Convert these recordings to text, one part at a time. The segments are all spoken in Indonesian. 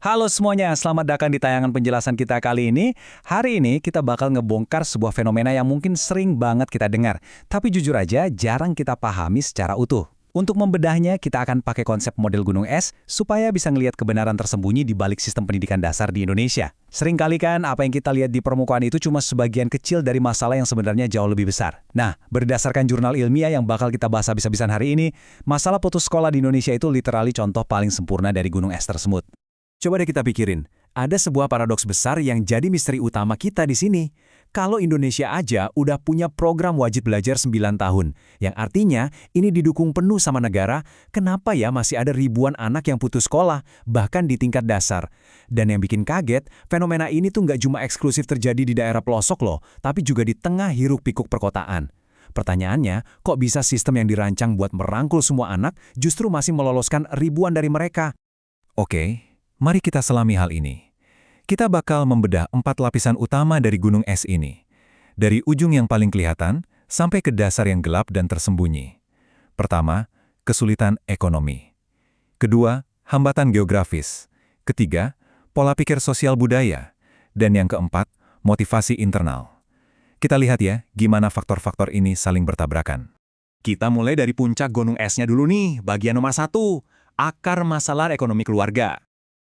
Halo semuanya, selamat datang di tayangan penjelasan kita kali ini. Hari ini kita bakal ngebongkar sebuah fenomena yang mungkin sering banget kita dengar, tapi jujur aja jarang kita pahami secara utuh. Untuk membedahnya, kita akan pakai konsep model gunung es supaya bisa ngelihat kebenaran tersembunyi di balik sistem pendidikan dasar di Indonesia. Sering kali kan apa yang kita lihat di permukaan itu cuma sebagian kecil dari masalah yang sebenarnya jauh lebih besar. Nah, berdasarkan jurnal ilmiah yang bakal kita bahas habis-habisan hari ini, masalah putus sekolah di Indonesia itu literally contoh paling sempurna dari gunung es tersebut. Coba deh kita pikirin, ada sebuah paradoks besar yang jadi misteri utama kita di sini. Kalau Indonesia aja udah punya program wajib belajar 9 tahun, yang artinya ini didukung penuh sama negara, kenapa ya masih ada ribuan anak yang putus sekolah, bahkan di tingkat dasar? Dan yang bikin kaget, fenomena ini tuh nggak cuma eksklusif terjadi di daerah pelosok loh, tapi juga di tengah hiruk-pikuk perkotaan. Pertanyaannya, kok bisa sistem yang dirancang buat merangkul semua anak justru masih meloloskan ribuan dari mereka? Oke. Mari kita selami hal ini. Kita bakal membedah 4 lapisan utama dari gunung es ini. Dari ujung yang paling kelihatan, sampai ke dasar yang gelap dan tersembunyi. Pertama, kesulitan ekonomi. Kedua, hambatan geografis. Ketiga, pola pikir sosial budaya. Dan yang keempat, motivasi internal. Kita lihat ya, gimana faktor-faktor ini saling bertabrakan. Kita mulai dari puncak gunung esnya dulu nih, bagian nomor 1, akar masalah ekonomi keluarga.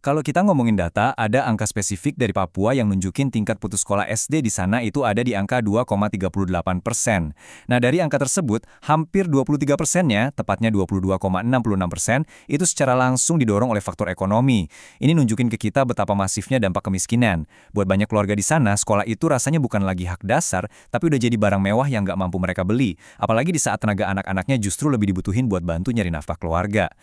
Kalau kita ngomongin data, ada angka spesifik dari Papua yang nunjukin tingkat putus sekolah SD di sana itu ada di angka 2,38%. Nah, dari angka tersebut, hampir 23%-nya, tepatnya 22,66%, itu secara langsung didorong oleh faktor ekonomi. Ini nunjukin ke kita betapa masifnya dampak kemiskinan. Buat banyak keluarga di sana, sekolah itu rasanya bukan lagi hak dasar, tapi udah jadi barang mewah yang nggak mampu mereka beli. Apalagi di saat tenaga anak-anaknya justru lebih dibutuhin buat bantu nyari nafkah keluarga.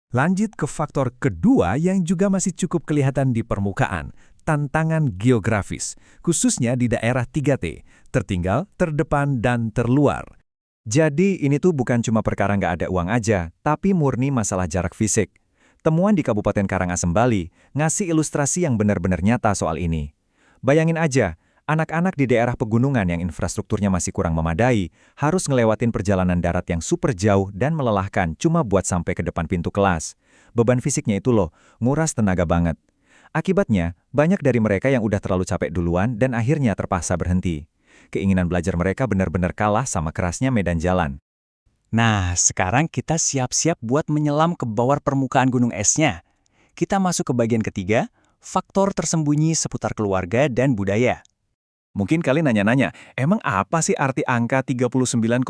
Lanjut ke faktor kedua yang juga masih cukup kelihatan di permukaan, tantangan geografis, khususnya di daerah 3T, tertinggal, terdepan, dan terluar. Jadi ini tuh bukan cuma perkara nggak ada uang aja, tapi murni masalah jarak fisik. Temuan di Kabupaten Karangasem, Bali, ngasih ilustrasi yang benar-benar nyata soal ini. Bayangin aja, anak-anak di daerah pegunungan yang infrastrukturnya masih kurang memadai harus ngelewatin perjalanan darat yang super jauh dan melelahkan cuma buat sampai ke depan pintu kelas. Beban fisiknya itu loh, nguras tenaga banget. Akibatnya, banyak dari mereka yang udah terlalu capek duluan dan akhirnya terpaksa berhenti. Keinginan belajar mereka benar-benar kalah sama kerasnya medan jalan. Nah, sekarang kita siap-siap buat menyelam ke bawah permukaan gunung esnya. Kita masuk ke bagian ketiga, faktor tersembunyi seputar keluarga dan budaya. Mungkin kalian nanya-nanya, emang apa sih arti angka 39,952%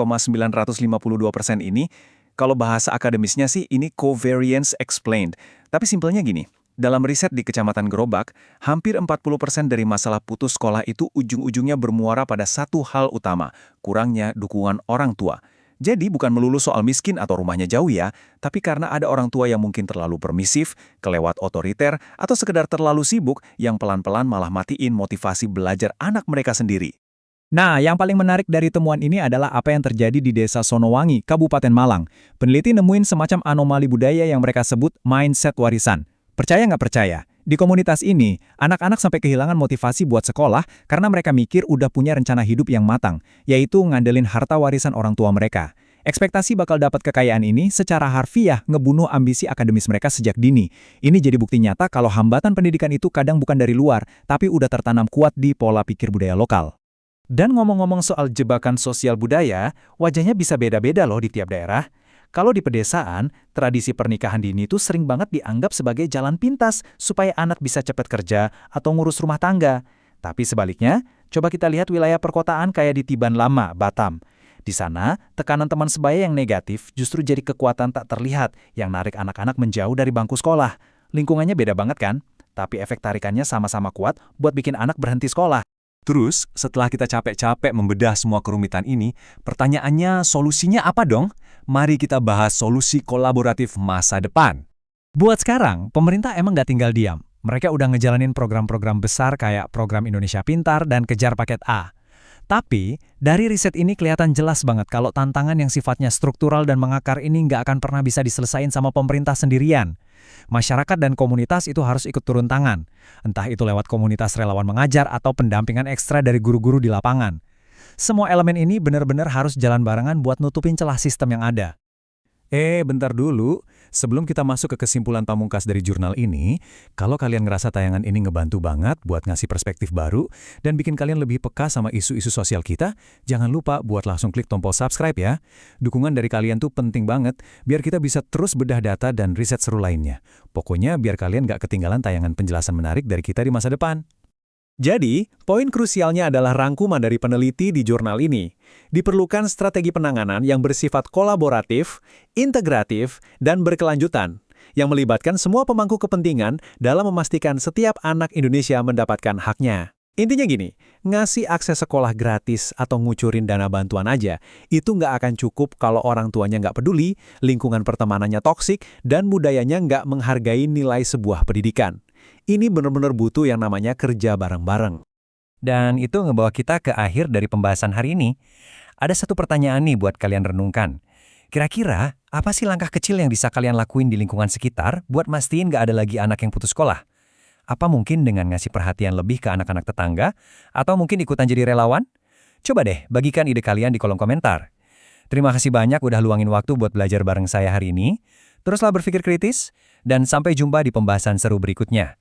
ini? Kalau bahasa akademisnya sih ini covariance explained. Tapi simpelnya gini, dalam riset di Kecamatan Gerobak, hampir 40% dari masalah putus sekolah itu ujung-ujungnya bermuara pada satu hal utama, kurangnya dukungan orang tua. Jadi bukan melulu soal miskin atau rumahnya jauh ya, tapi karena ada orang tua yang mungkin terlalu permisif, kelewat otoriter, atau sekedar terlalu sibuk yang pelan-pelan malah matiin motivasi belajar anak mereka sendiri. Nah, yang paling menarik dari temuan ini adalah apa yang terjadi di Desa Sonowangi, Kabupaten Malang. Peneliti nemuin semacam anomali budaya yang mereka sebut mindset warisan. Percaya nggak percaya? Di komunitas ini, anak-anak sampai kehilangan motivasi buat sekolah karena mereka mikir udah punya rencana hidup yang matang, yaitu ngandelin harta warisan orang tua mereka. Ekspektasi bakal dapat kekayaan ini secara harfiah ngebunuh ambisi akademis mereka sejak dini. Ini jadi bukti nyata kalau hambatan pendidikan itu kadang bukan dari luar, tapi udah tertanam kuat di pola pikir budaya lokal. Dan ngomong-ngomong soal jebakan sosial budaya, wajahnya bisa beda-beda loh di tiap daerah. Kalau di pedesaan, tradisi pernikahan dini itu sering banget dianggap sebagai jalan pintas supaya anak bisa cepat kerja atau ngurus rumah tangga. Tapi sebaliknya, coba kita lihat wilayah perkotaan kayak di Tiban Lama, Batam. Di sana, tekanan teman sebaya yang negatif justru jadi kekuatan tak terlihat yang narik anak-anak menjauh dari bangku sekolah. Lingkungannya beda banget kan? Tapi efek tarikannya sama-sama kuat buat bikin anak berhenti sekolah. Terus, setelah kita capek-capek membedah semua kerumitan ini, pertanyaannya solusinya apa dong? Mari kita bahas solusi kolaboratif masa depan. Buat sekarang, pemerintah emang nggak tinggal diam. Mereka udah ngejalanin program-program besar kayak Program Indonesia Pintar dan Kejar Paket A. Tapi, dari riset ini kelihatan jelas banget kalau tantangan yang sifatnya struktural dan mengakar ini nggak akan pernah bisa diselesain sama pemerintah sendirian. Masyarakat dan komunitas itu harus ikut turun tangan. Entah itu lewat komunitas relawan mengajar atau pendampingan ekstra dari guru-guru di lapangan. Semua elemen ini benar-benar harus jalan barengan buat nutupin celah sistem yang ada. Bentar dulu. Sebelum kita masuk ke kesimpulan pamungkas dari jurnal ini, kalau kalian ngerasa tayangan ini ngebantu banget buat ngasih perspektif baru dan bikin kalian lebih peka sama isu-isu sosial kita, jangan lupa buat langsung klik tombol subscribe ya. Dukungan dari kalian tuh penting banget biar kita bisa terus bedah data dan riset seru lainnya. Pokoknya biar kalian nggak ketinggalan tayangan penjelasan menarik dari kita di masa depan. Jadi, poin krusialnya adalah rangkuman dari peneliti di jurnal ini. Diperlukan strategi penanganan yang bersifat kolaboratif, integratif, dan berkelanjutan, yang melibatkan semua pemangku kepentingan dalam memastikan setiap anak Indonesia mendapatkan haknya. Intinya gini, ngasih akses sekolah gratis atau ngucurin dana bantuan aja, itu nggak akan cukup kalau orang tuanya nggak peduli, lingkungan pertemanannya toksik, dan budayanya nggak menghargai nilai sebuah pendidikan. Ini benar-benar butuh yang namanya kerja bareng-bareng. Dan itu ngebawa kita ke akhir dari pembahasan hari ini. Ada satu pertanyaan nih buat kalian renungkan. Kira-kira, apa sih langkah kecil yang bisa kalian lakuin di lingkungan sekitar buat mastiin nggak ada lagi anak yang putus sekolah? Apa mungkin dengan ngasih perhatian lebih ke anak-anak tetangga? Atau mungkin ikutan jadi relawan? Coba deh, bagikan ide kalian di kolom komentar. Terima kasih banyak udah luangin waktu buat belajar bareng saya hari ini. Teruslah berpikir kritis, dan sampai jumpa di pembahasan seru berikutnya.